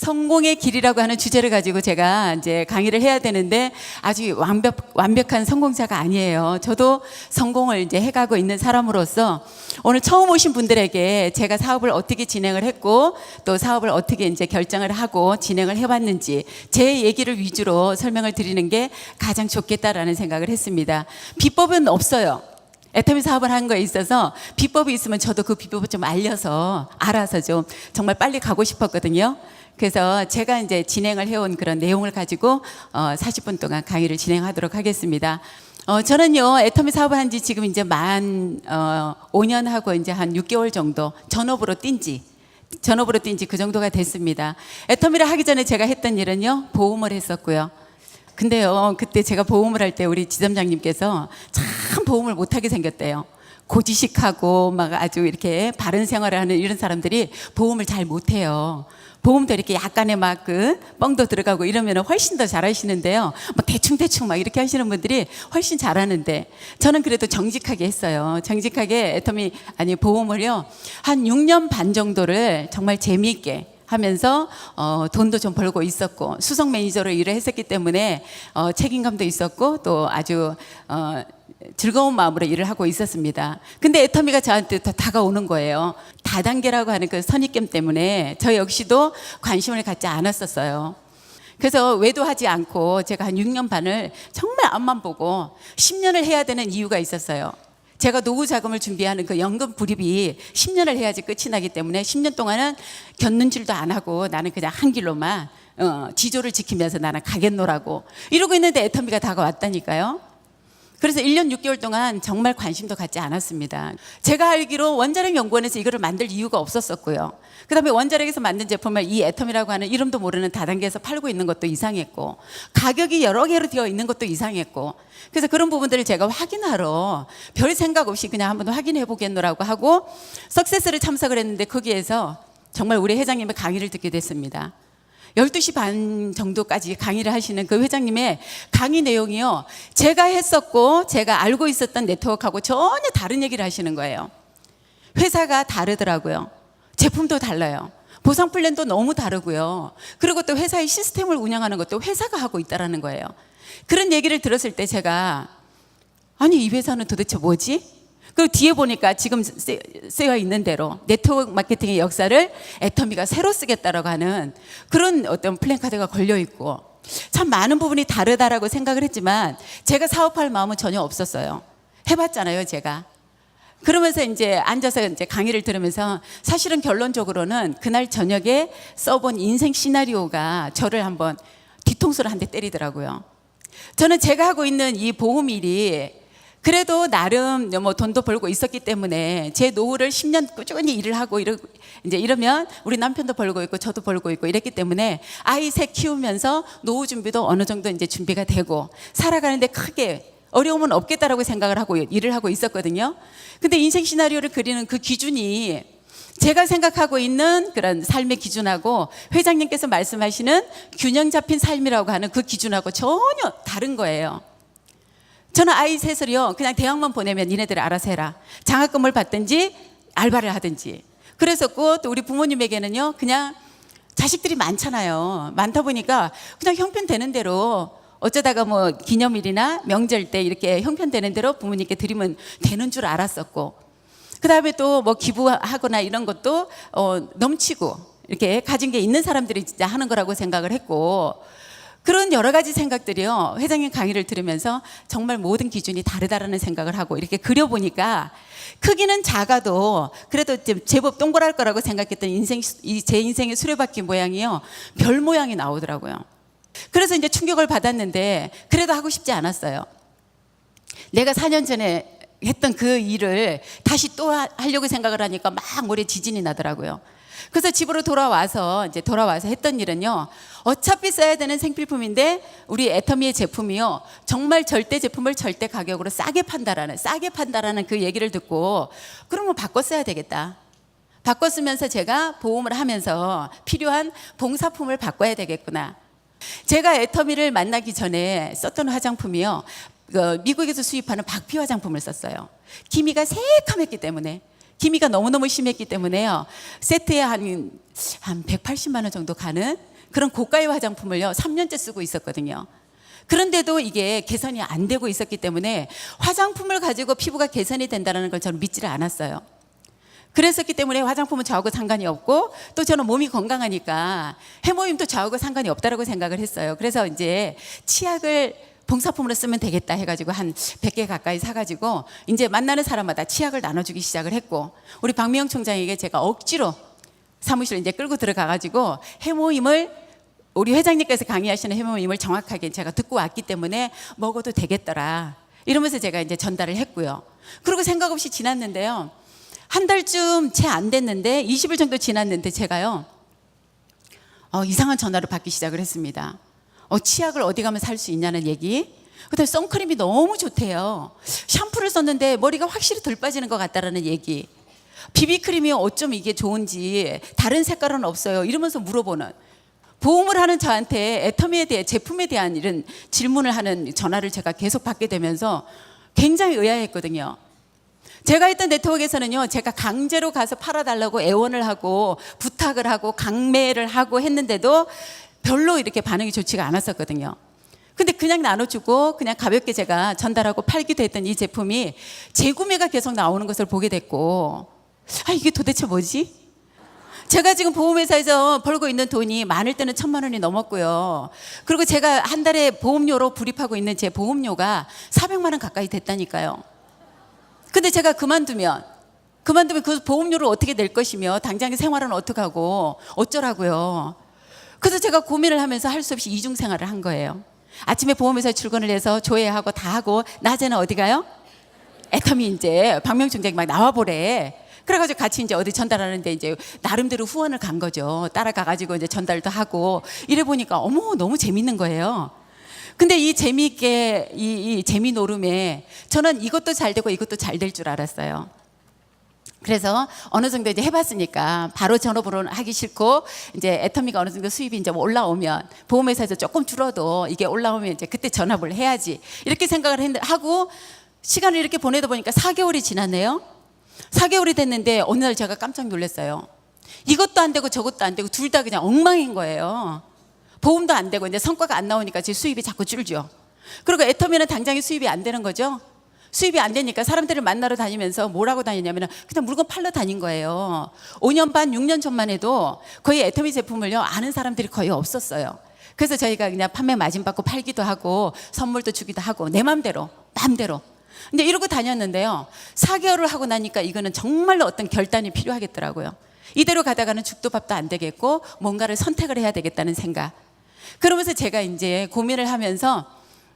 성공의 길이라고 하는 주제를 가지고 제가 이제 강의를 해야 되는데 아주 완벽한 성공자가 아니에요. 저도 성공을 이제 해가고 있는 사람으로서 오늘 처음 오신 분들에게 제가 사업을 어떻게 진행을 했고 또 사업을 어떻게 이제 결정을 하고 진행을 해왔는지 제 얘기를 위주로 설명을 드리는 게 가장 좋겠다라는 생각을 했습니다. 비법은 없어요. 애터미 사업을 한 거에 있어서 비법이 있으면 저도 그 비법을 좀 알아서 좀 정말 빨리 가고 싶었거든요. 그래서 제가 이제 진행을 해온 그런 내용을 가지고 40분 동안 강의를 진행하도록 하겠습니다. 저는요, 애터미 사업을 한 지 지금 이제 만 5년 하고 이제 한 6개월 정도 전업으로 뛴 지 그 정도가 됐습니다. 애터미를 하기 전에 제가 했던 일은요, 보험을 했었고요. 근데요, 그때 제가 보험을 할 때 우리 지점장님께서 참 보험을 못하게 생겼대요. 고지식하고 막 아주 이렇게 바른 생활을 하는 이런 사람들이 보험을 잘 못해요. 보험도 이렇게 약간의 막 그 뻥도 들어가고 이러면 훨씬 더 잘하시는데요. 막 대충 막 이렇게 하시는 분들이 훨씬 잘하는데 저는 그래도 정직하게 했어요. 정직하게 애터미 보험을요 한 6년 반 정도를 정말 재미있게 하면서 돈도 좀 벌고 있었고 수석 매니저로 일을 했었기 때문에 책임감도 있었고 또 아주 즐거운 마음으로 일을 하고 있었습니다. 근데 애터미가 저한테 더 다가오는 거예요. 다단계라고 하는 그 선입견 때문에 저 역시도 관심을 갖지 않았었어요. 그래서 외도하지 않고 제가 한 6년 반을 정말 앞만 보고 10년을 해야 되는 이유가 있었어요. 제가 노후 자금을 준비하는 그 연금 불입이 10년을 해야지 끝이 나기 때문에 10년 동안은 견눈질도 안 하고 나는 그냥 한 길로만 지조를 지키면서 나는 가겠노라고 이러고 있는데 애터미가 다가왔다니까요. 그래서 1년 6개월 동안 정말 관심도 갖지 않았습니다. 제가 알기로 원자력 연구원에서 이거를 만들 이유가 없었었고요. 그 다음에 원자력에서 만든 제품을 이 애터미라고 하는 이름도 모르는 다단계에서 팔고 있는 것도 이상했고 가격이 여러 개로 되어 있는 것도 이상했고 그래서 그런 부분들을 제가 확인하러 별 생각 없이 그냥 한번 확인해 보겠노라고 하고 석세스를 참석을 했는데 거기에서 정말 우리 회장님의 강의를 듣게 됐습니다. 12시 반 정도까지 강의를 하시는 그 회장님의 강의 내용이요. 제가 했었고 제가 알고 있었던 네트워크하고 전혀 다른 얘기를 하시는 거예요. 회사가 다르더라고요. 제품도 달라요. 보상 플랜도 너무 다르고요. 그리고 또 회사의 시스템을 운영하는 것도 회사가 하고 있다는 거예요. 그런 얘기를 들었을 때 제가 아니 이 회사는 도대체 뭐지? 그리고 뒤에 보니까 지금 쓰여 있는 대로 네트워크 마케팅의 역사를 애터미가 새로 쓰겠다라고 하는 그런 어떤 플랜카드가 걸려 있고 참 많은 부분이 다르다라고 생각을 했지만 제가 사업할 마음은 전혀 없었어요. 해봤잖아요, 제가. 그러면서 이제 앉아서 이제 강의를 들으면서 사실은 결론적으로는 그날 저녁에 써본 인생 시나리오가 저를 한번 뒤통수를 한 대 때리더라고요. 저는 제가 하고 있는 이 보험 일이 그래도 나름 뭐 돈도 벌고 있었기 때문에 제 노후를 10년 꾸준히 일을 하고 이러면 우리 남편도 벌고 있고 저도 벌고 있고 이랬기 때문에 아이 셋 키우면서 노후 준비도 어느 정도 이제 준비가 되고 살아가는데 크게 어려움은 없겠다라고 생각을 하고 일을 하고 있었거든요. 근데 인생 시나리오를 그리는 그 기준이 제가 생각하고 있는 그런 삶의 기준하고 회장님께서 말씀하시는 균형 잡힌 삶이라고 하는 그 기준하고 전혀 다른 거예요. 저는 아이 셋을요 그냥 대학만 보내면 니네들 알아서 해라. 장학금을 받든지 알바를 하든지 그랬었고 또 우리 부모님에게는요 그냥 자식들이 많잖아요. 많다 보니까 그냥 형편되는 대로 어쩌다가 뭐 기념일이나 명절 때 이렇게 형편되는 대로 부모님께 드리면 되는 줄 알았었고 그 다음에 또 뭐 기부하거나 이런 것도 넘치고 이렇게 가진 게 있는 사람들이 진짜 하는 거라고 생각을 했고 그런 여러 가지 생각들이요. 회장님 강의를 들으면서 정말 모든 기준이 다르다라는 생각을 하고 이렇게 그려보니까 크기는 작아도 그래도 제법 동그랄 거라고 생각했던 제 인생의 수레바퀴 모양이요. 별 모양이 나오더라고요. 그래서 이제 충격을 받았는데 그래도 하고 싶지 않았어요. 내가 4년 전에 했던 그 일을 다시 또 하려고 생각을 하니까 막 모래 지진이 나더라고요. 그래서 집으로 돌아와서 했던 일은요. 어차피 써야 되는 생필품인데 우리 애터미의 제품이요. 정말 절대 제품을 절대 가격으로 싸게 판다라는 그 얘기를 듣고 그러면 바꿔 써야 되겠다. 바꿔 쓰면서 제가 보험을 하면서 필요한 봉사품을 바꿔야 되겠구나. 제가 애터미를 만나기 전에 썼던 화장품이요. 미국에서 수입하는 박피 화장품을 썼어요. 기미가 새카맸기 때문에. 기미가 너무너무 심했기 때문에요. 세트에 한 180만 원 정도 가는 그런 고가의 화장품을요 3년째 쓰고 있었거든요. 그런데도 이게 개선이 안 되고 있었기 때문에 화장품을 가지고 피부가 개선이 된다는 걸 저는 믿지를 않았어요. 그랬었기 때문에 화장품은 저하고 상관이 없고 또 저는 몸이 건강하니까 해모임도 저하고 상관이 없다라고 생각을 했어요. 그래서 이제 치약을 봉사품으로 쓰면 되겠다 해가지고 한 100개 가까이 사가지고 이제 만나는 사람마다 치약을 나눠주기 시작을 했고, 우리 박미영 총장에게 제가 억지로 사무실 이제 끌고 들어가가지고 해모임을, 우리 회장님께서 강의하시는 해모임을 정확하게 제가 듣고 왔기 때문에 먹어도 되겠더라 이러면서 제가 이제 전달을 했고요. 그리고 생각 없이 지났는데요. 한 달쯤 채 안 됐는데 20일 정도 지났는데 제가요 이상한 전화를 받기 시작을 했습니다. 치약을 어디 가면 살 수 있냐는 얘기. 그다음에 선크림이 너무 좋대요. 샴푸를 썼는데 머리가 확실히 덜 빠지는 것 같다라는 얘기. 비비크림이 어쩜 이게 좋은지 다른 색깔은 없어요 이러면서 물어보는, 보험을 하는 저한테 애터미에 대해, 제품에 대한 이런 질문을 하는 전화를 제가 계속 받게 되면서 굉장히 의아했거든요. 제가 있던 네트워크에서는요, 제가 강제로 가서 팔아달라고 애원을 하고 부탁을 하고 강매를 하고 했는데도 별로 이렇게 반응이 좋지가 않았었거든요. 근데 그냥 나눠주고 그냥 가볍게 제가 전달하고 팔기도 했던 이 제품이 재구매가 계속 나오는 것을 보게 됐고, 이게 도대체 뭐지? 제가 지금 보험회사에서 벌고 있는 돈이 많을 때는 1,000만 원이 넘었고요. 그리고 제가 한 달에 보험료로 불입하고 있는 제 보험료가 400만 원 가까이 됐다니까요. 근데 제가 그만두면 그 보험료를 어떻게 낼 것이며 당장의 생활은 어떡하고 어쩌라고요. 그래서 제가 고민을 하면서 할 수 없이 이중 생활을 한 거예요. 아침에 보험회사에 출근을 해서 조회하고 다 하고, 낮에는 어디 가요? 애터미 이제 박명 총장이 막 나와보래. 그래가지고 같이 이제 어디 전달하는데 이제 나름대로 후원을 간 거죠. 따라가가지고 이제 전달도 하고 이래 보니까 어머 너무 재밌는 거예요. 근데 이 재미있게 이 재미 노름에 저는 이것도 잘 되고 이것도 잘 될 줄 알았어요. 그래서 어느 정도 이제 해봤으니까 바로 전업으로는 하기 싫고, 이제 애터미가 어느 정도 수입이 이제 올라오면, 보험회사에서 조금 줄어도 이게 올라오면 이제 그때 전업을 해야지 이렇게 생각을 하고 시간을 이렇게 보내다 보니까 4개월이 지났네요. 4개월이 됐는데 어느 날 제가 깜짝 놀랐어요. 이것도 안 되고 저것도 안 되고 둘 다 그냥 엉망인 거예요. 보험도 안 되고 이제 성과가 안 나오니까 제 수입이 자꾸 줄죠. 그리고 애터미는 당장에 수입이 안 되는 거죠. 수입이 안 되니까 사람들을 만나러 다니면서 뭐라고 다니냐면 그냥 물건 팔러 다닌 거예요. 5년 반, 6년 전만 해도 거의 애터미 제품을요 아는 사람들이 거의 없었어요. 그래서 저희가 그냥 판매 마진 받고 팔기도 하고 선물도 주기도 하고 내 맘대로. 근데 이러고 다녔는데요. 4개월을 하고 나니까 이거는 정말로 어떤 결단이 필요하겠더라고요. 이대로 가다가는 죽도 밥도 안 되겠고 뭔가를 선택을 해야 되겠다는 생각. 그러면서 제가 이제 고민을 하면서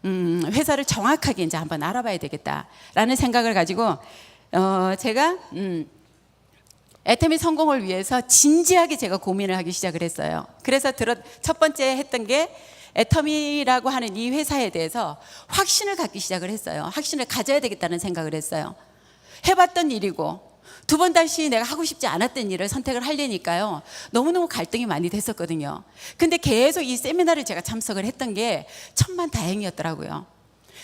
회사를 정확하게 이제 한번 알아봐야 되겠다라는 생각을 가지고 제가 애터미 성공을 위해서 진지하게 제가 고민을 하기 시작을 했어요. 그래서 첫 번째 했던 게 애터미라고 하는 이 회사에 대해서 확신을 갖기 시작을 했어요. 확신을 가져야 되겠다는 생각을 했어요. 해봤던 일이고 두 번 다시 내가 하고 싶지 않았던 일을 선택을 하려니까요 너무너무 갈등이 많이 됐었거든요. 근데 계속 이 세미나를 제가 참석을 했던 게 천만다행이었더라고요.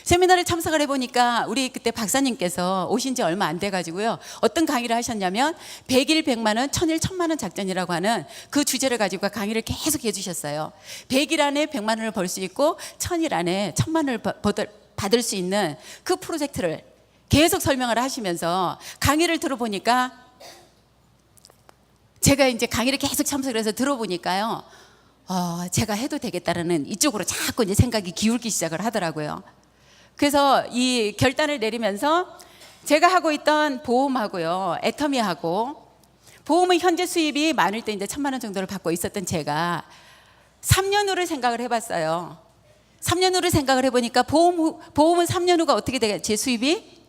세미나를 참석을 해보니까 우리 그때 박사님께서 오신 지 얼마 안 돼가지고요 어떤 강의를 하셨냐면 100일 100만 원, 1000일 1000만 원 작전이라고 하는 그 주제를 가지고 강의를 계속 해주셨어요. 100일 안에 100만 원을 벌 수 있고 1000일 안에 1000만 원을 받을 수 있는 그 프로젝트를 계속 설명을 하시면서 강의를 들어보니까, 제가 이제 강의를 계속 참석을 해서 들어보니까요 제가 해도 되겠다라는 이쪽으로 자꾸 이제 생각이 기울기 시작을 하더라고요. 그래서 이 결단을 내리면서 제가 하고 있던 보험하고요 애터미하고, 보험은 현재 수입이 많을 때 이제 1,000만 원 정도를 받고 있었던 제가 3년 후를 생각을 해봤어요. 3년 후를 생각을 해보니까 보험은 3년 후가 어떻게 되겠어요? 제 수입이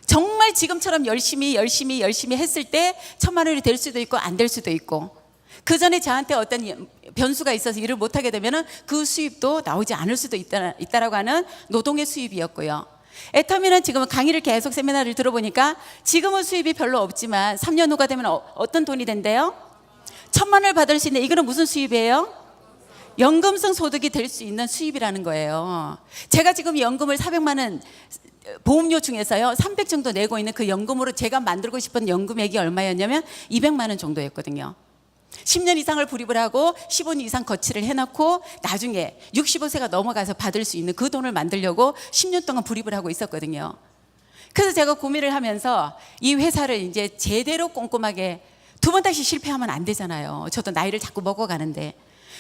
정말 지금처럼 열심히 했을 때 1,000만 원이 될 수도 있고 안 될 수도 있고, 그 전에 저한테 어떤 변수가 있어서 일을 못하게 되면 그 수입도 나오지 않을 수도 있다라고 하는 노동의 수입이었고요. 애터미는 지금은 강의를 계속 세미나를 들어보니까 지금은 수입이 별로 없지만 3년 후가 되면 어떤 돈이 된대요? 1,000만 원을 받을 수 있는, 이거는 무슨 수입이에요? 연금성 소득이 될 수 있는 수입이라는 거예요. 제가 지금 연금을 400만 원 보험료 중에서요 300 정도 내고 있는 그 연금으로 제가 만들고 싶은 연금액이 얼마였냐면 200만 원 정도였거든요. 10년 이상을 불입을 하고 15년 이상 거치를 해놓고 나중에 65세가 넘어가서 받을 수 있는 그 돈을 만들려고 10년 동안 불입을 하고 있었거든요. 그래서 제가 고민을 하면서 이 회사를 이제 제대로 꼼꼼하게 두 번 다시 실패하면 안 되잖아요. 저도 나이를 자꾸 먹어가는데.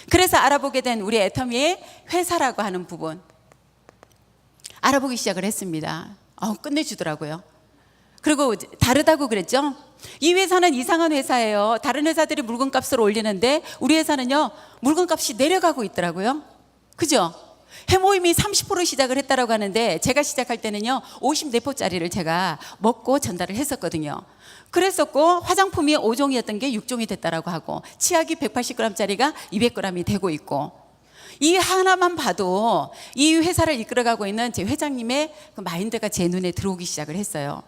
그래서 알아보게 된 우리 애터미의 회사라고 하는 부분 알아보기 시작을 했습니다. 끝내주더라고요. 그리고 다르다고 그랬죠. 이 회사는 이상한 회사예요. 다른 회사들이 물건값을 올리는데 우리 회사는요 물건값이 내려가고 있더라고요. 그죠? 해모임이 30% 시작을 했다라고 하는데 제가 시작할 때는요 54포짜리를 제가 먹고 전달을 했었거든요. 그랬었고 화장품이 5종이었던 게 6종이 됐다라고 하고 치약이 180g짜리가 200g이 되고 있고 이 하나만 봐도 이 회사를 이끌어가고 있는 제 회장님의 그 마인드가 제 눈에 들어오기 시작을 했어요.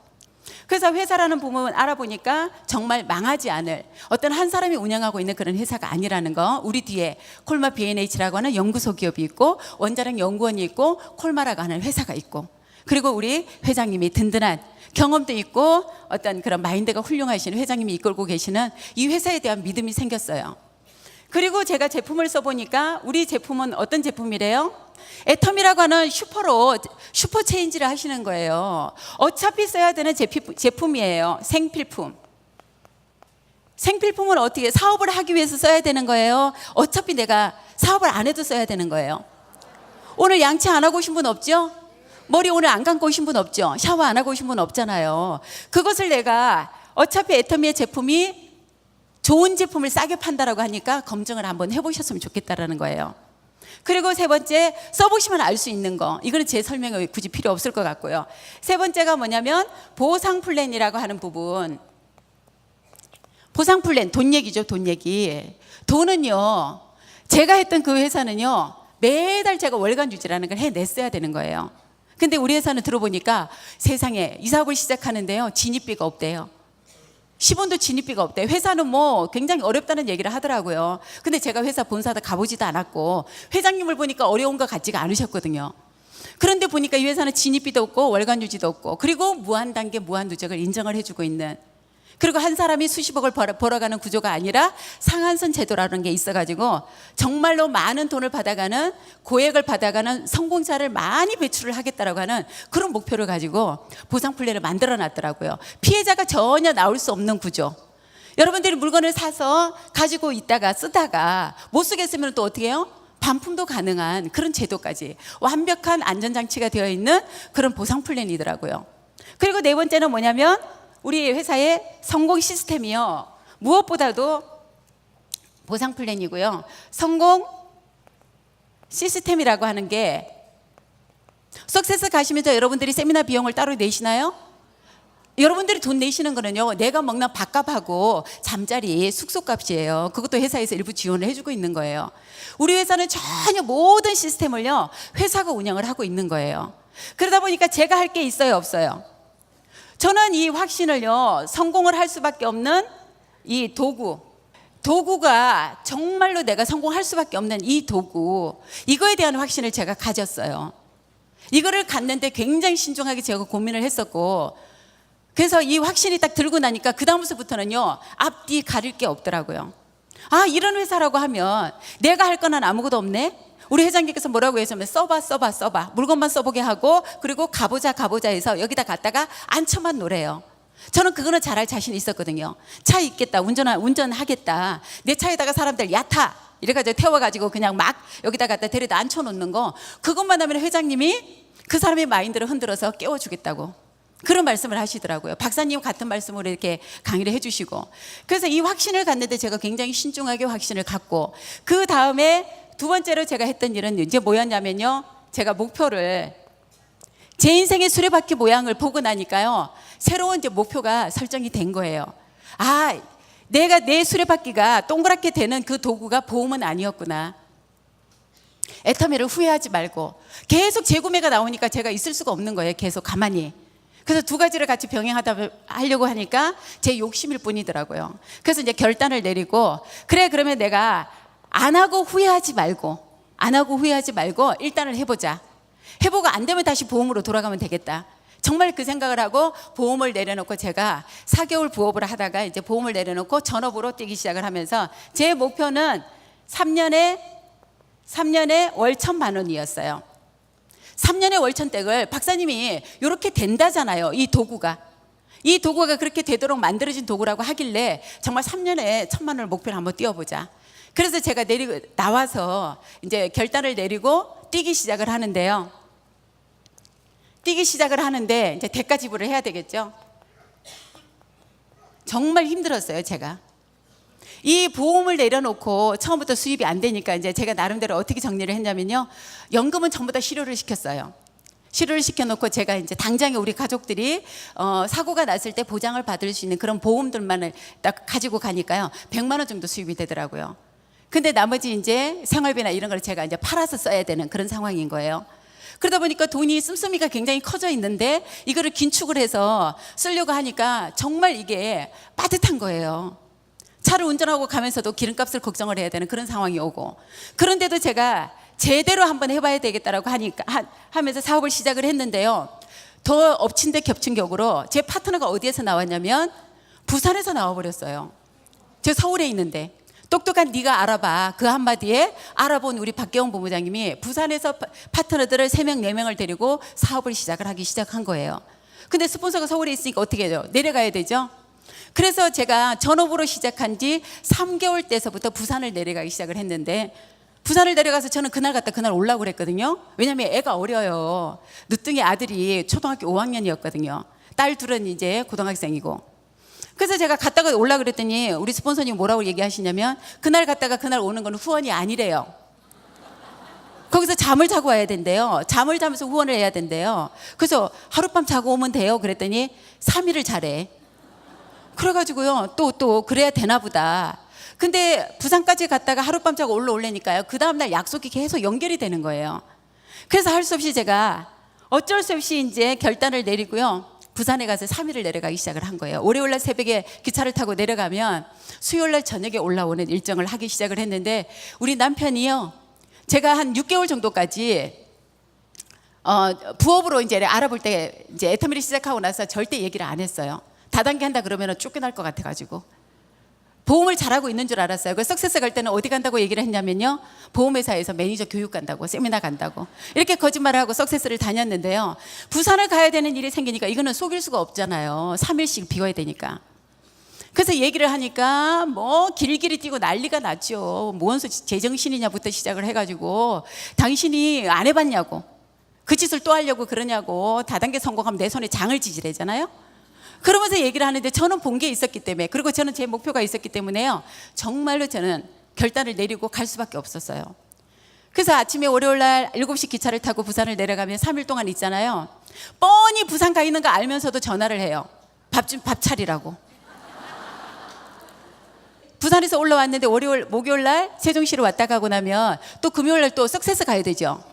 그래서 회사라는 부분을 알아보니까 정말 망하지 않을 어떤 한 사람이 운영하고 있는 그런 회사가 아니라는 거. 우리 뒤에 콜마 B&H라고 하는 연구소 기업이 있고 원자력 연구원이 있고 콜마라고 하는 회사가 있고 그리고 우리 회장님이 든든한 경험도 있고 어떤 그런 마인드가 훌륭하신 회장님이 이끌고 계시는 이 회사에 대한 믿음이 생겼어요. 그리고 제가 제품을 써보니까 우리 제품은 어떤 제품이래요? 애텀이라고 하는 슈퍼 체인지를 하시는 거예요. 어차피 써야 되는 제품이에요. 생필품. 생필품을 어떻게 사업을 하기 위해서 써야 되는 거예요? 어차피 내가 사업을 안 해도 써야 되는 거예요. 오늘 양치 안 하고 오신 분 없죠? 머리 오늘 안 감고 오신 분 없죠? 샤워 안 하고 오신 분 없잖아요. 그것을 내가 어차피 애터미의 제품이 좋은 제품을 싸게 판다라고 하니까 검증을 한번 해보셨으면 좋겠다라는 거예요. 그리고 세 번째, 써보시면 알 수 있는 거. 이거는 제 설명이 굳이 필요 없을 것 같고요. 세 번째가 뭐냐면 보상 플랜이라고 하는 부분. 보상 플랜, 돈 얘기죠, 돈 얘기. 돈은요, 제가 했던 그 회사는요, 매달 제가 월간 유지라는 걸 해냈어야 되는 거예요. 근데 우리 회사는 들어보니까 세상에 이 사업을 시작하는데요, 진입비가 없대요. 10원도 진입비가 없대. 회사는 뭐 굉장히 어렵다는 얘기를 하더라고요. 근데 제가 회사 본사도 가보지도 않았고 회장님을 보니까 어려운 것 같지가 않으셨거든요. 그런데 보니까 이 회사는 진입비도 없고 월간 유지도 없고 그리고 무한 단계 무한 누적을 인정을 해주고 있는, 그리고 한 사람이 수십억을 벌어가는 구조가 아니라 상한선 제도라는 게 있어가지고 정말로 많은 돈을 받아가는, 고액을 받아가는 성공자를 많이 배출을 하겠다라고 하는 그런 목표를 가지고 보상 플랜을 만들어 놨더라고요. 피해자가 전혀 나올 수 없는 구조. 여러분들이 물건을 사서 가지고 있다가 쓰다가 못 쓰겠으면 또 어떻게 해요? 반품도 가능한 그런 제도까지 완벽한 안전장치가 되어 있는 그런 보상 플랜이더라고요. 그리고 네 번째는 뭐냐면 우리 회사의 성공 시스템이요, 무엇보다도 보상 플랜이고요, 성공 시스템이라고 하는 게, 석세스 가시면서 여러분들이 세미나 비용을 따로 내시나요? 여러분들이 돈 내시는 거는요, 내가 먹는 밥값하고 잠자리 숙소값이에요. 그것도 회사에서 일부 지원을 해주고 있는 거예요. 우리 회사는 전혀 모든 시스템을요 회사가 운영을 하고 있는 거예요. 그러다 보니까 제가 할 게 있어요, 없어요? 저는 이 확신을요, 성공을 할 수밖에 없는 이 도구가 정말로 내가 성공할 수밖에 없는 이 도구, 이거에 대한 확신을 제가 가졌어요. 이거를 갖는데 굉장히 신중하게 제가 고민을 했었고, 그래서 이 확신이 딱 들고 나니까 그 다음부터는요 앞뒤 가릴 게 없더라고요. 아, 이런 회사라고 하면 내가 할 거는 아무것도 없네. 우리 회장님께서 뭐라고 했냐면 써봐 물건만 써보게 하고 그리고 가보자 해서 여기다 갖다가 앉혀만 놓으래요. 저는 그거는 잘할 자신이 있었거든요. 차 있겠다, 운전하겠다, 내 차에다가 사람들 야타 이래가지고 태워가지고 그냥 막 여기다 갖다 데려다 앉혀놓는 거, 그것만 하면 회장님이 그 사람의 마인드를 흔들어서 깨워주겠다고 그런 말씀을 하시더라고요. 박사님 같은 말씀으로 이렇게 강의를 해주시고, 그래서 이 확신을 갖는데 제가 굉장히 신중하게 확신을 갖고, 그 다음에 두 번째로 제가 했던 일은 이제 뭐였냐면요, 제가 목표를, 제 인생의 수레바퀴 모양을 보고 나니까요 새로운 이제 목표가 설정이 된 거예요. 아, 내가 내 수레바퀴가 동그랗게 되는 그 도구가 보험은 아니었구나. 애터미를 후회하지 말고, 계속 재구매가 나오니까 제가 있을 수가 없는 거예요, 계속 가만히. 그래서 두 가지를 같이 병행하려고 하니까 제 욕심일 뿐이더라고요. 그래서 이제 결단을 내리고, 그래 그러면 내가 안 하고 후회하지 말고 일단은 해보자. 해보고 안 되면 다시 보험으로 돌아가면 되겠다. 정말 그 생각을 하고 보험을 내려놓고 제가 4개월 부업을 하다가 이제 보험을 내려놓고 전업으로 뛰기 시작을 하면서 제 목표는 3년에 월 1,000만 원이었어요. 3년에 월 1,000댁을 박사님이 이렇게 된다잖아요. 이 도구가 그렇게 되도록 만들어진 도구라고 하길래 정말 3년에 1,000만 원을 목표로 한번 뛰어보자. 그래서 제가 나와서 이제 결단을 내리고 뛰기 시작을 하는데요. 뛰기 시작을 하는데 이제 대가 지불을 해야 되겠죠. 정말 힘들었어요, 제가. 이 보험을 내려놓고 처음부터 수입이 안 되니까 이제 제가 나름대로 어떻게 정리를 했냐면요. 연금은 전부 다 실효를 시켰어요. 실효를 시켜놓고 제가 이제 당장에 우리 가족들이 사고가 났을 때 보장을 받을 수 있는 그런 보험들만을 딱 가지고 가니까요. 100만 원 정도 수입이 되더라고요. 근데 나머지 이제 생활비나 이런 걸 제가 이제 팔아서 써야 되는 그런 상황인 거예요. 그러다 보니까 돈이 씀씀이가 굉장히 커져 있는데 이거를 긴축을 해서 쓰려고 하니까 정말 이게 빠듯한 거예요. 차를 운전하고 가면서도 기름값을 걱정을 해야 되는 그런 상황이 오고, 그런데도 제가 제대로 한번 해봐야 되겠다라고 하면서 사업을 시작을 했는데요. 더 엎친 데 겹친 격으로 제 파트너가 어디에서 나왔냐면 부산에서 나와버렸어요. 저 서울에 있는데. 똑똑한 네가 알아봐. 그 한마디에 알아본 우리 박계원 본부장님이 부산에서 파트너들을 3명, 4명을 데리고 사업을 시작한 거예요. 근데 스폰서가 서울에 있으니까 어떻게 해요? 내려가야 되죠. 그래서 제가 전업으로 시작한 지 3개월 때서부터 부산을 내려가기 시작을 했는데, 부산을 내려가서 저는 그날 올라오고 그랬거든요. 왜냐하면 애가 어려요. 늦둥이 아들이 초등학교 5학년이었거든요. 딸 둘은 이제 고등학생이고. 그래서 제가 갔다가 올라 그랬더니 우리 스폰서님 뭐라고 얘기하시냐면 그날 갔다가 그날 오는 건 후원이 아니래요. 거기서 잠을 자고 와야 된대요. 잠을 자면서 후원을 해야 된대요. 그래서 하룻밤 자고 오면 돼요. 그랬더니 3일을 자래. 그래가지고요. 또 그래야 되나 보다. 근데 부산까지 갔다가 하룻밤 자고 올라오려니까요. 그 다음날 약속이 계속 연결이 되는 거예요. 그래서 할 수 없이 제가 어쩔 수 없이 이제 결단을 내리고요. 부산에 가서 3일을 내려가기 시작을 한 거예요. 월요일날 새벽에 기차를 타고 내려가면 수요일날 저녁에 올라오는 일정을 하기 시작을 했는데, 우리 남편이요. 제가 한 6개월 정도까지 부업으로 이제 알아볼 때 이제 애터미를 시작하고 나서 절대 얘기를 안 했어요. 다단계 한다 그러면 쫓겨날 것 같아가지고. 보험을 잘하고 있는 줄 알았어요. 그 석세스 갈 때는 어디 간다고 얘기를 했냐면요. 보험회사에서 매니저 교육 간다고, 세미나 간다고. 이렇게 거짓말을 하고 석세스를 다녔는데요. 부산을 가야 되는 일이 생기니까 이거는 속일 수가 없잖아요. 3일씩 비워야 되니까. 그래서 얘기를 하니까 뭐 길길이 뛰고 난리가 났죠. 뭔 제정신이냐부터 시작을 해가지고 당신이 안 해봤냐고. 그 짓을 또 하려고 그러냐고. 다단계 성공하면 내 손에 장을 지지래잖아요. 그러면서 얘기를 하는데 저는 본 게 있었기 때문에, 그리고 저는 제 목표가 있었기 때문에요. 정말로 저는 결단을 내리고 갈 수밖에 없었어요. 그래서 아침에 월요일 날 7시 기차를 타고 부산을 내려가면 3일 동안 있잖아요. 뻔히 부산 가 있는 거 알면서도 전화를 해요. 밥 차리라고. 부산에서 올라왔는데 목요일 날 세종시로 왔다 가고 나면 또 금요일 날 또 석세스 가야 되죠.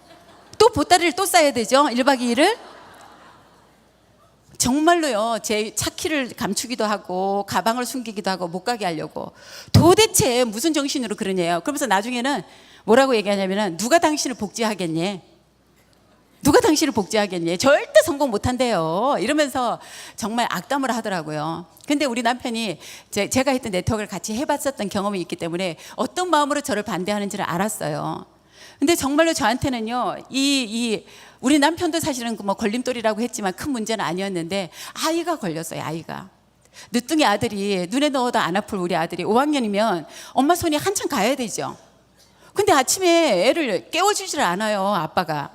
또 보따리를 또 싸야 되죠. 1박 2일을. 정말로요. 제 차 키를 감추기도 하고 가방을 숨기기도 하고 못 가게 하려고. 도대체 무슨 정신으로 그러냐요. 그러면서 나중에는 뭐라고 얘기하냐면 누가 당신을 복지하겠니? 누가 당신을 복지하겠니? 절대 성공 못한대요. 이러면서 정말 악담을 하더라고요. 근데 우리 남편이 제가 했던 네트워크를 같이 해봤었던 경험이 있기 때문에 어떤 마음으로 저를 반대하는지를 알았어요. 근데 정말로 저한테는요, 우리 남편도 사실은 뭐 걸림돌이라고 했지만 큰 문제는 아니었는데, 아이가 걸렸어요. 아이가. 늦둥이 아들이, 눈에 넣어도 안 아플 우리 아들이 5학년이면 엄마 손이 한참 가야 되죠. 근데 아침에 애를 깨워주질 않아요, 아빠가.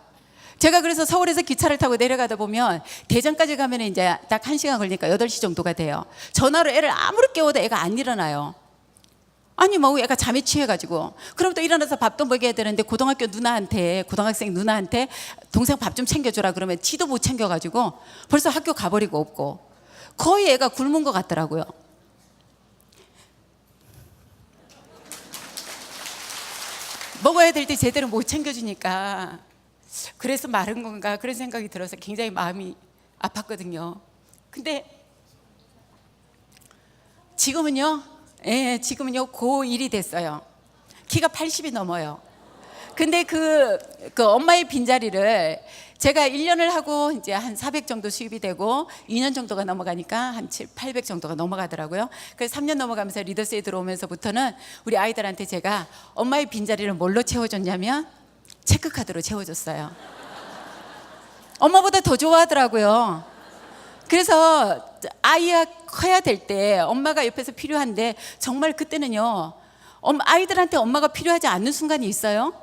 제가 그래서 서울에서 기차를 타고 내려가다 보면 대전까지 가면 이제 딱 1시간 걸리니까 8시 정도가 돼요. 전화로 애를 아무리 깨워도 애가 안 일어나요. 아니 뭐 애가 잠에 취해가지고. 그럼 또 일어나서 밥도 먹여야 되는데 고등학생 누나한테 동생 밥 좀 챙겨줘라 그러면 지도 못 챙겨가지고 벌써 학교 가버리고 없고, 거의 애가 굶은 것 같더라고요. 먹어야 될 때 제대로 못 챙겨주니까 그래서 마른 건가 그런 생각이 들어서 굉장히 마음이 아팠거든요. 근데 지금은요 고1이 됐어요. 키가 80이 넘어요. 근데 그 엄마의 빈자리를 제가 1년을 하고 이제 한 400 정도 수입이 되고 2년 정도가 넘어가니까 한 800 정도가 넘어가더라고요. 그래서 3년 넘어가면서 리더스에 들어오면서부터는 우리 아이들한테 제가 엄마의 빈자리를 뭘로 채워줬냐면 체크카드로 채워줬어요. 엄마보다 더 좋아하더라고요. 그래서 아이가 커야 될 때 엄마가 옆에서 필요한데 정말 그때는요, 아이들한테 엄마가 필요하지 않는 순간이 있어요.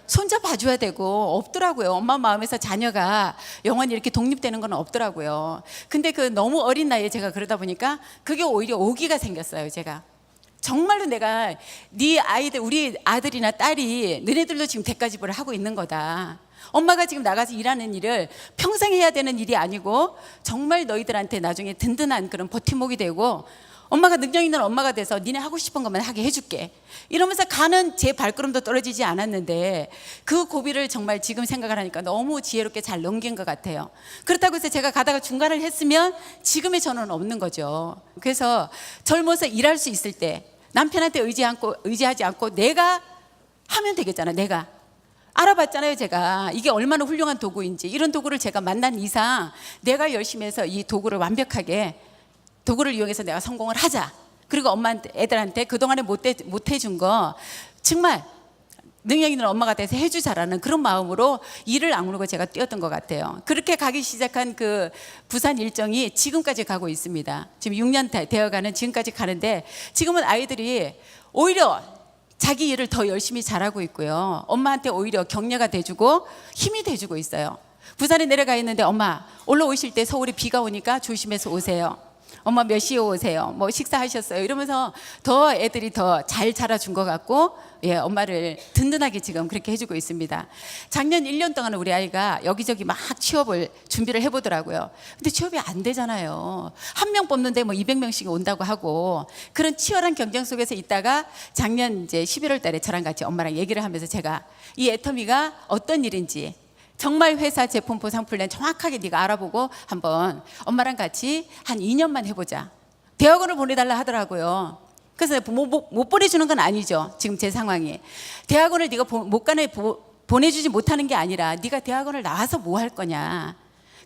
손자 봐줘야 되고 없더라고요. 엄마 마음에서 자녀가 영원히 이렇게 독립되는 건 없더라고요. 근데 그 너무 어린 나이에 제가 그러다 보니까 그게 오히려 오기가 생겼어요. 제가 정말로 내가 네 아이들, 우리 아들이나 딸이 너네들도 지금 대가집을 하고 있는 거다. 엄마가 지금 나가서 일하는 일을 평생 해야 되는 일이 아니고 정말 너희들한테 나중에 든든한 그런 버팀목이 되고 엄마가 능력 있는 엄마가 돼서 니네 하고 싶은 것만 하게 해줄게, 이러면서 가는 제 발걸음도 떨어지지 않았는데 그 고비를 정말 지금 생각을 하니까 너무 지혜롭게 잘 넘긴 것 같아요. 그렇다고 해서 제가 가다가 중간을 했으면 지금의 저는 없는 거죠. 그래서 젊어서 일할 수 있을 때 남편한테 의지하지 않고 내가 하면 되겠잖아. 내가 알아봤잖아요. 제가 이게 얼마나 훌륭한 도구인지. 이런 도구를 제가 만난 이상 내가 열심히 해서 이 도구를 완벽하게, 도구를 이용해서 내가 성공을 하자. 그리고 엄마한테, 애들한테 그동안에 못 해준 거 정말 능력 있는 엄마가 돼서 해주자라는 그런 마음으로 이를 악물고 제가 뛰었던 것 같아요. 그렇게 가기 시작한 그 부산 일정이 지금까지 가고 있습니다. 지금 6년 되어가는 지금까지 가는데 지금은 아이들이 오히려 자기 일을 더 열심히 잘하고 있고요. 엄마한테 오히려 격려가 돼주고 힘이 돼주고 있어요. 부산에 내려가 있는데 엄마 올라오실 때 서울에 비가 오니까 조심해서 오세요. 엄마 몇 시에 오세요? 뭐 식사하셨어요? 이러면서 더 애들이 더 잘 자라준 것 같고, 예, 엄마를 든든하게 지금 그렇게 해주고 있습니다. 작년 1년 동안 우리 아이가 여기저기 막 취업을 준비를 해보더라고요. 근데 취업이 안 되잖아요. 한 명 뽑는데 뭐 200명씩 온다고 하고, 그런 치열한 경쟁 속에서 있다가 작년 이제 11월 달에 저랑 같이 엄마랑 얘기를 하면서 제가 이 애터미가 어떤 일인지 정말 회사 제품포 상플랜 정확하게 네가 알아보고 한번 엄마랑 같이 한 2년만 해보자. 대학원을 보내달라 하더라고요. 그래서 못 보내주는 건 아니죠. 지금 제 상황이. 대학원을 네가 보내주지 못하는 게 아니라 네가 대학원을 나와서 뭐 할 거냐.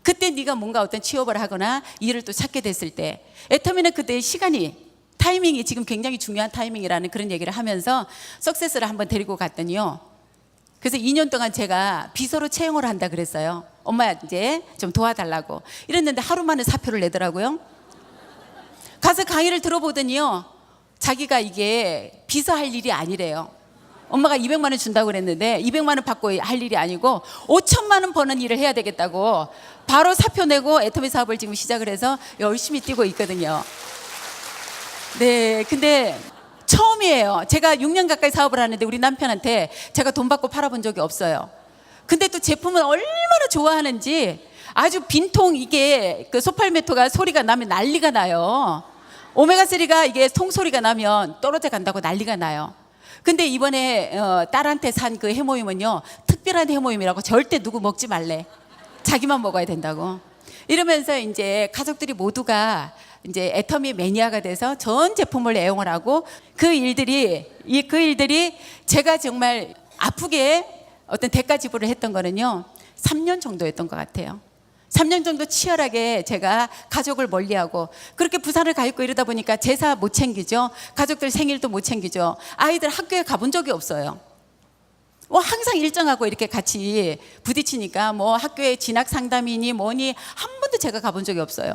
그때 네가 뭔가 어떤 취업을 하거나 일을 또 찾게 됐을 때, 애터미는 그때 타이밍이 지금 굉장히 중요한 타이밍이라는 그런 얘기를 하면서 석세스를 한번 데리고 갔더니요. 그래서 2년 동안 제가 비서로 채용을 한다 그랬어요. 엄마 이제 좀 도와달라고. 이랬는데 하루 만에 사표를 내더라고요. 가서 강의를 들어보더니요. 자기가 이게 비서할 일이 아니래요. 엄마가 200만 원 준다고 그랬는데 200만 원 받고 할 일이 아니고 5천만 원 버는 일을 해야 되겠다고 바로 사표 내고 애터미 사업을 지금 시작을 해서 열심히 뛰고 있거든요. 네, 근데 처음이에요. 제가 6년 가까이 사업을 하는데 우리 남편한테 제가 돈 받고 팔아본 적이 없어요. 근데 또 제품은 얼마나 좋아하는지 아주 빈통, 이게 그 소팔메토가 소리가 나면 난리가 나요. 오메가3가 이게 통소리가 나면 떨어져 간다고 난리가 나요. 근데 이번에 딸한테 산 그 해모임은요, 특별한 해모임이라고 절대 누구 먹지 말래. 자기만 먹어야 된다고. 이러면서 이제 가족들이 모두가 이제 애터미 매니아가 돼서 전 제품을 애용을 하고, 그 일들이 제가 정말 아프게 어떤 대가 지불을 했던 거는요 3년 정도였던 것 같아요. 3년 정도 치열하게 제가 가족을 멀리하고 그렇게 부산을 가 있고 이러다 보니까 제사 못 챙기죠. 가족들 생일도 못 챙기죠. 아이들 학교에 가본 적이 없어요. 항상 일정하고 이렇게 같이 부딪히니까 뭐 학교에 진학 상담이니 뭐니 한 번도 제가 가본 적이 없어요.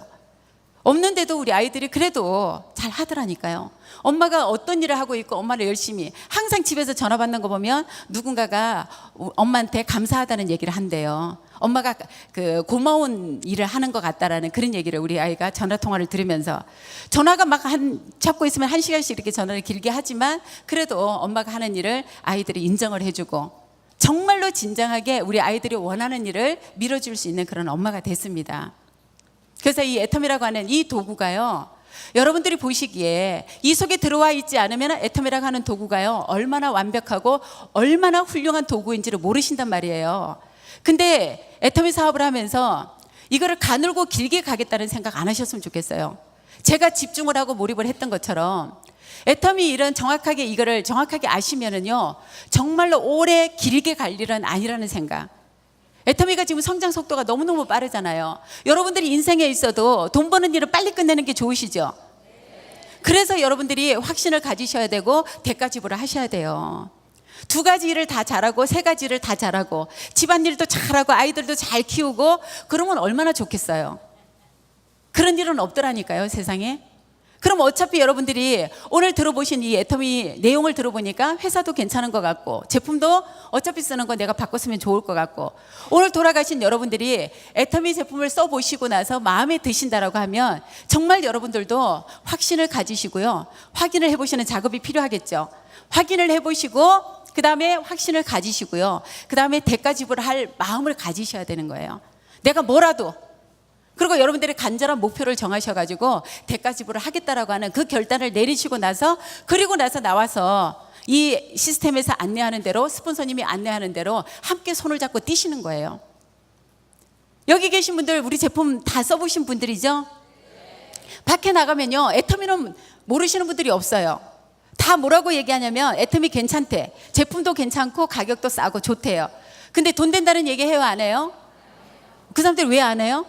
없는데도 우리 아이들이 그래도 잘 하더라니까요. 엄마가 어떤 일을 하고 있고 엄마를 열심히, 항상 집에서 전화 받는 거 보면 누군가가 엄마한테 감사하다는 얘기를 한대요. 엄마가 그 고마운 일을 하는 것 같다라는 그런 얘기를 우리 아이가 전화 통화를 들으면서, 전화가 막 잡고 있으면 1시간씩 이렇게 전화를 길게 하지만 그래도 엄마가 하는 일을 아이들이 인정을 해주고 정말로 진정하게 우리 아이들이 원하는 일을 밀어줄 수 있는 그런 엄마가 됐습니다. 그래서 이 애터미라고 하는 이 도구가요, 여러분들이 보시기에 이 속에 들어와 있지 않으면 애터미라고 하는 도구가요 얼마나 완벽하고 얼마나 훌륭한 도구인지를 모르신단 말이에요. 근데 애터미 사업을 하면서 이거를 가늘고 길게 가겠다는 생각 안 하셨으면 좋겠어요. 제가 집중을 하고 몰입을 했던 것처럼 애터미 일은 정확하게 이거를 정확하게 아시면은요, 정말로 오래 길게 갈 일은 아니라는 생각. 애터미가 지금 성장 속도가 너무너무 빠르잖아요. 여러분들이 인생에 있어도 돈 버는 일을 빨리 끝내는 게 좋으시죠? 그래서 여러분들이 확신을 가지셔야 되고 대가 지불을 하셔야 돼요. 두 가지 일을 다 잘하고 세 가지 일을 다 잘하고 집안일도 잘하고 아이들도 잘 키우고 그러면 얼마나 좋겠어요. 그런 일은 없더라니까요, 세상에. 그럼 어차피 여러분들이 오늘 들어보신 이 애터미 내용을 들어보니까 회사도 괜찮은 것 같고 제품도 어차피 쓰는 거 내가 바꿨으면 좋을 것 같고, 오늘 돌아가신 여러분들이 애터미 제품을 써보시고 나서 마음에 드신다라고 하면 정말 여러분들도 확신을 가지시고요, 확인을 해보시는 작업이 필요하겠죠. 확인을 해보시고 그 다음에 확신을 가지시고요, 그 다음에 대가 지불을 할 마음을 가지셔야 되는 거예요. 내가 뭐라도, 그리고 여러분들이 간절한 목표를 정하셔가지고 대가 지불을 하겠다라고 하는 그 결단을 내리시고 나서, 그리고 나서 나와서 이 시스템에서 안내하는 대로, 스폰서님이 안내하는 대로 함께 손을 잡고 뛰시는 거예요. 여기 계신 분들 우리 제품 다 써보신 분들이죠? 밖에 나가면요, 애터미는 모르시는 분들이 없어요. 다 뭐라고 얘기하냐면 애터미 괜찮대, 제품도 괜찮고 가격도 싸고 좋대요. 근데 돈 된다는 얘기 해요, 안 해요? 그 사람들 왜 안 해요?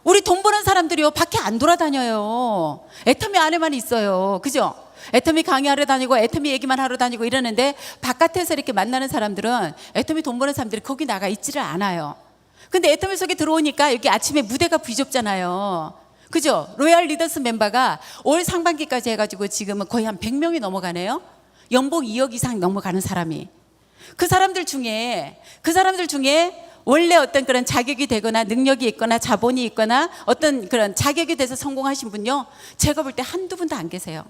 우리 돈 버는 사람들이요, 밖에 안 돌아다녀요. 애터미 안에만 있어요. 그죠? 애터미 강의하러 다니고 애터미 얘기만 하러 다니고 이러는데 바깥에서 이렇게 만나는 사람들은, 애터미 돈 버는 사람들이 거기 나가 있지를 않아요. 근데 애터미 속에 들어오니까 여기 아침에 무대가 비좁잖아요. 그죠? 로얄 리더스 멤버가 올 상반기까지 해가지고 지금은 거의 한 100명이 넘어가네요. 연봉 2억 이상 넘어가는 사람이. 그 사람들 중에 원래 어떤 그런 자격이 되거나 능력이 있거나 자본이 있거나 어떤 그런 자격이 돼서 성공하신 분요, 제가 볼 때 한두 분도 안 계세요.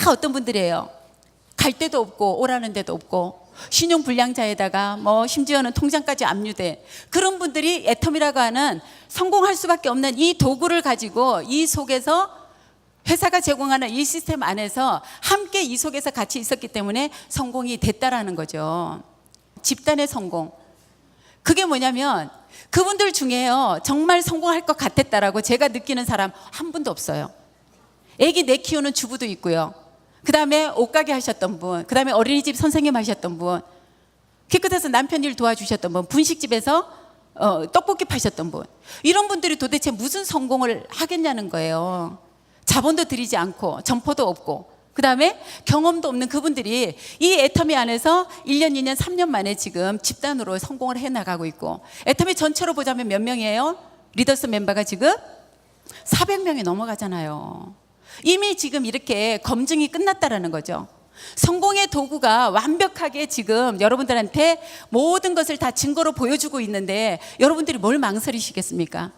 다 어떤 분들이에요. 갈 데도 없고 오라는 데도 없고 신용불량자에다가 뭐 심지어는 통장까지 압류된 그런 분들이 애터미라고 하는 성공할 수밖에 없는 이 도구를 가지고 이 속에서 회사가 제공하는 이 시스템 안에서 함께 이 속에서 같이 있었기 때문에 성공이 됐다라는 거죠. 집단의 성공. 그게 뭐냐면 그분들 중에요, 정말 성공할 것 같았다라고 제가 느끼는 사람 한 분도 없어요. 애기 내 키우는 주부도 있고요, 그 다음에 옷가게 하셨던 분, 그 다음에 어린이집 선생님 하셨던 분, 깨끗해서 남편 일 도와주셨던 분, 분식집에서 떡볶이 파셨던 분, 이런 분들이 도대체 무슨 성공을 하겠냐는 거예요. 자본도 들이지 않고 점포도 없고 그 다음에 경험도 없는 그분들이 이 애터미 안에서 1년, 2년, 3년 만에 지금 집단으로 성공을 해나가고 있고, 애터미 전체로 보자면 몇 명이에요? 리더스 멤버가 지금 400명이 넘어가잖아요. 이미 지금 이렇게 검증이 끝났다라는 거죠. 성공의 도구가 완벽하게 지금 여러분들한테 모든 것을 다 증거로 보여주고 있는데 여러분들이 뭘 망설이시겠습니까?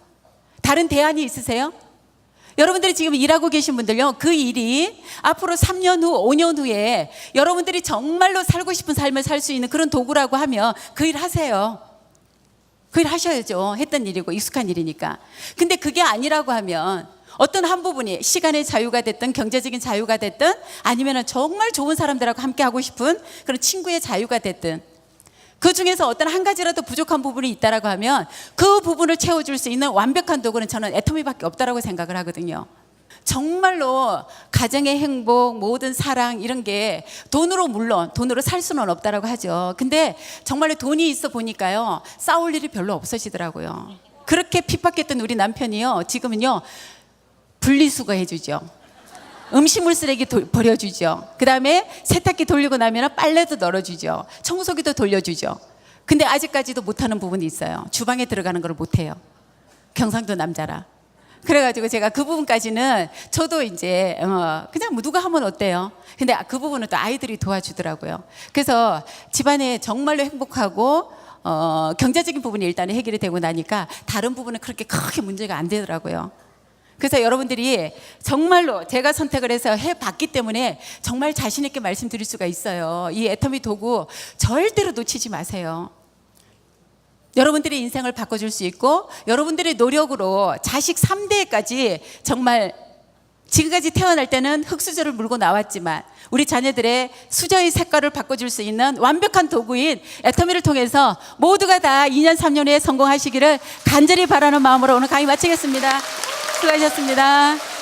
다른 대안이 있으세요? 여러분들이 지금 일하고 계신 분들요, 그 일이 앞으로 3년 후, 5년 후에 여러분들이 정말로 살고 싶은 삶을 살 수 있는 그런 도구라고 하면 그 일 하세요. 그 일 하셔야죠. 했던 일이고 익숙한 일이니까. 근데 그게 아니라고 하면 어떤 한 부분이 시간의 자유가 됐든 경제적인 자유가 됐든 아니면 정말 좋은 사람들하고 함께 하고 싶은 그런 친구의 자유가 됐든 그 중에서 어떤 한 가지라도 부족한 부분이 있다라고 하면 그 부분을 채워줄 수 있는 완벽한 도구는 저는 애터미밖에 없다라고 생각을 하거든요. 정말로 가정의 행복, 모든 사랑 이런 게 돈으로, 물론 돈으로 살 수는 없다라고 하죠. 근데 정말로 돈이 있어 보니까요, 싸울 일이 별로 없어지더라고요. 그렇게 핍박했던 우리 남편이요, 지금은요 분리수거 해주죠. 음식물 쓰레기 버려주죠. 그 다음에 세탁기 돌리고 나면 빨래도 널어주죠. 청소기도 돌려주죠. 근데 아직까지도 못하는 부분이 있어요. 주방에 들어가는 걸 못해요. 경상도 남자라. 그래가지고 제가 그 부분까지는 저도 이제 그냥 뭐 누가 하면 어때요? 근데 그 부분은 또 아이들이 도와주더라고요. 그래서 집안에 정말로 행복하고 경제적인 부분이 일단 해결이 되고 나니까 다른 부분은 그렇게 크게 문제가 안 되더라고요. 그래서 여러분들이 정말로 제가 선택을 해서 해봤기 때문에 정말 자신 있게 말씀드릴 수가 있어요. 이 애터미 도구 절대로 놓치지 마세요. 여러분들의 인생을 바꿔줄 수 있고 여러분들의 노력으로 자식 3대까지 정말 지금까지 태어날 때는 흙수저를 물고 나왔지만 우리 자녀들의 수저의 색깔을 바꿔줄 수 있는 완벽한 도구인 애터미를 통해서 모두가 다 2년 3년 후에 성공하시기를 간절히 바라는 마음으로 오늘 강의 마치겠습니다. 수고하셨습니다.